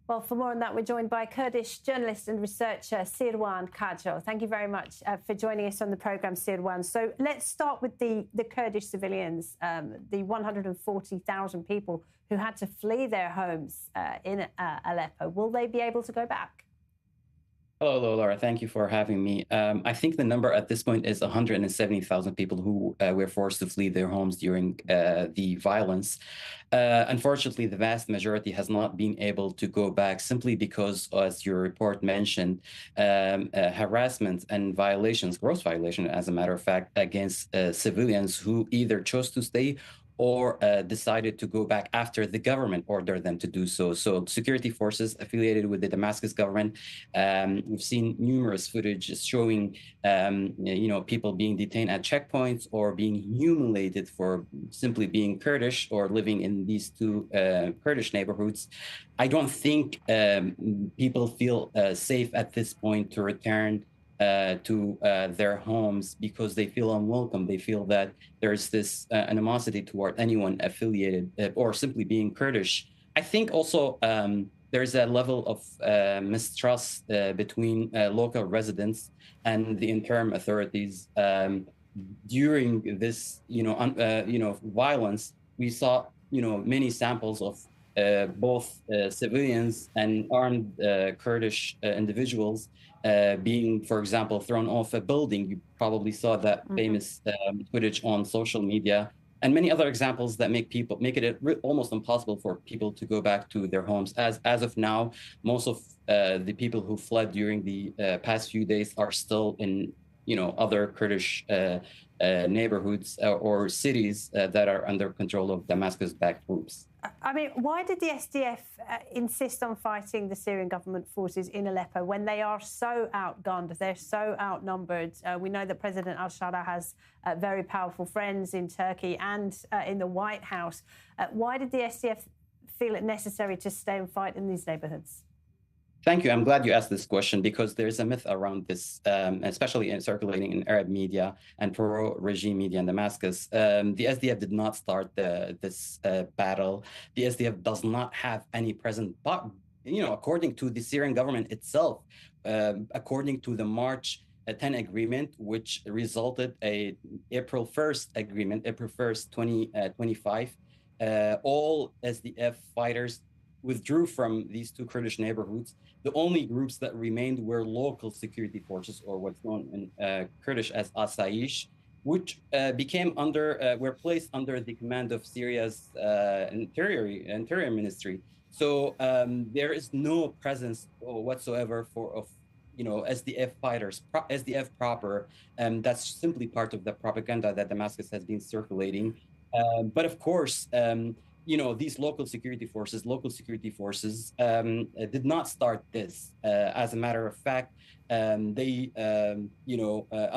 Well, for more on that, we're joined by Kurdish journalist and researcher Sirwan Kajjo. Thank you very much for joining us on the programme, Sirwan. So let's start with the Kurdish civilians, the 140,000 people who had to flee their homes in Aleppo. Will they be able to go back? Hello, Laura. Thank you for having me. I think the number at this point is 170,000 people who were forced to flee their homes during the violence. Unfortunately, the vast majority has not been able to go back simply because, as your report mentioned, harassment and violations, gross violation, as a matter of fact, against civilians who either chose to stay or decided to go back after the government ordered them to do so. So security forces affiliated with the Damascus government, we've seen numerous footage showing, people being detained at checkpoints or being humiliated for simply being Kurdish or living in these two Kurdish neighborhoods. I don't think people feel safe at this point to return to their homes because they feel unwelcome. They feel that there's this animosity toward anyone affiliated or simply being Kurdish. I think also there's a level of mistrust between local residents and the interim authorities. During this, violence, we saw, many samples of both civilians and armed Kurdish individuals being, for example, thrown off a building. You probably saw that famous footage on social media, and many other examples that make it almost impossible for people to go back to their homes. As of now, most of the people who fled during the past few days are still in, other Kurdish neighborhoods or cities that are under control of Damascus-backed groups. I mean, why did the SDF insist on fighting the Syrian government forces in Aleppo when they are so outgunned, they're so outnumbered? We know that President al-Shara has very powerful friends in Turkey and in the White House. Why did the SDF feel it necessary to stay and fight in these neighborhoods? Thank you. I'm glad you asked this question because there's a myth around this, especially circulating in Arab media and pro-regime media in Damascus. The SDF did not start this battle. The SDF does not have any present, but according to the Syrian government itself, according to the March 10 agreement, which resulted a April 1st agreement, April 1st, 2025, all SDF fighters withdrew from these two Kurdish neighborhoods. The only groups that remained were local security forces, or what's known in Kurdish as Asayish, which were placed under the command of Syria's interior ministry. So there is no presence whatsoever of SDF fighters, SDF proper, and that's simply part of the propaganda that Damascus has been circulating. But of course, these local security forces did not start this. As a matter of fact, Al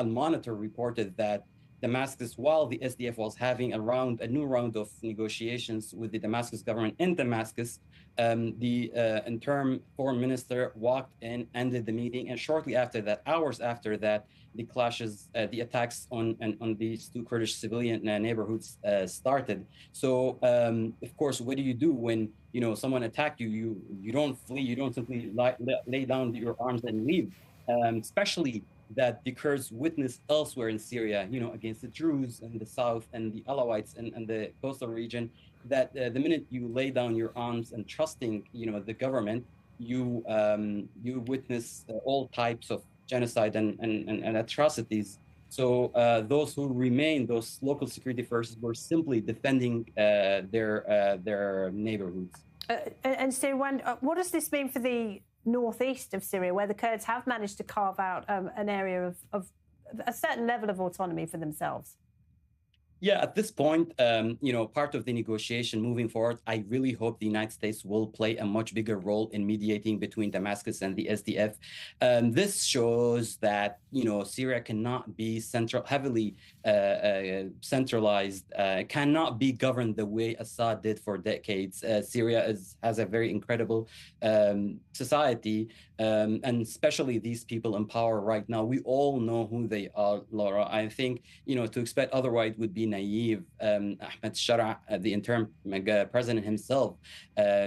Monitor reported that Damascus, while the SDF was having a new round of negotiations with the Damascus government in Damascus, the interim foreign minister walked in, ended the meeting, and shortly after that, hours after that, the clashes, the attacks on these two Kurdish civilian neighborhoods started. So, of course, what do you do when someone attacked you? You don't flee. You don't simply lay down your arms and leave. Especially that the Kurds witnessed elsewhere in Syria, against the Druze in the south and the Alawites and the coastal region, that the minute you lay down your arms and trusting, the government, you witness all types of genocide and atrocities. So those who remain, those local security forces, were simply defending their neighborhoods. And Sirwan, what does this mean for the northeast of Syria, where the Kurds have managed to carve out an area of a certain level of autonomy for themselves? Yeah, at this point, part of the negotiation moving forward, I really hope the United States will play a much bigger role in mediating between Damascus and the SDF. This shows that, Syria cannot be heavily centralized, cannot be governed the way Assad did for decades. Syria has a very incredible society, and especially these people in power right now. We all know who they are, Laura. I think, to expect otherwise would be naive. Ahmed Shara, the interim president himself,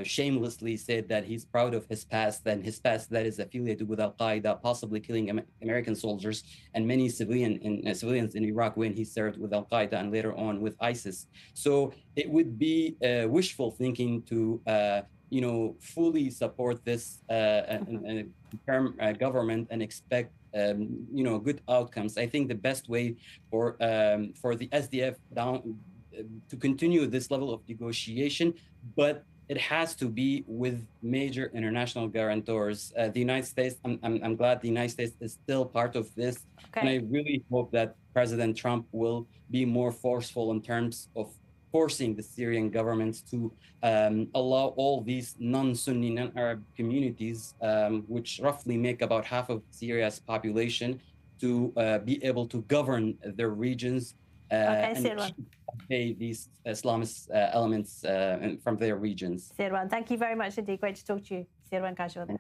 shamelessly said that he's proud of his past, and his past that is affiliated with Al Qaeda, possibly killing American soldiers and many civilians in Iraq when he served with Al Qaeda and later on with ISIS. So it would be wishful thinking to fully support this term government and expect good outcomes. I think the best way for the SDF to continue this level of negotiation, but it has to be with major international guarantors. The United States, I'm glad the United States is still part of this. Okay. And I really hope that President Trump will be more forceful in terms of forcing the Syrian government to allow all these non-Sunni, non-Arab communities, which roughly make about half of Syria's population, to be able to govern their regions and keep away these Islamist elements from their regions. Sirwan, thank you very much indeed. Great to talk to you. Sirwan Kajjo.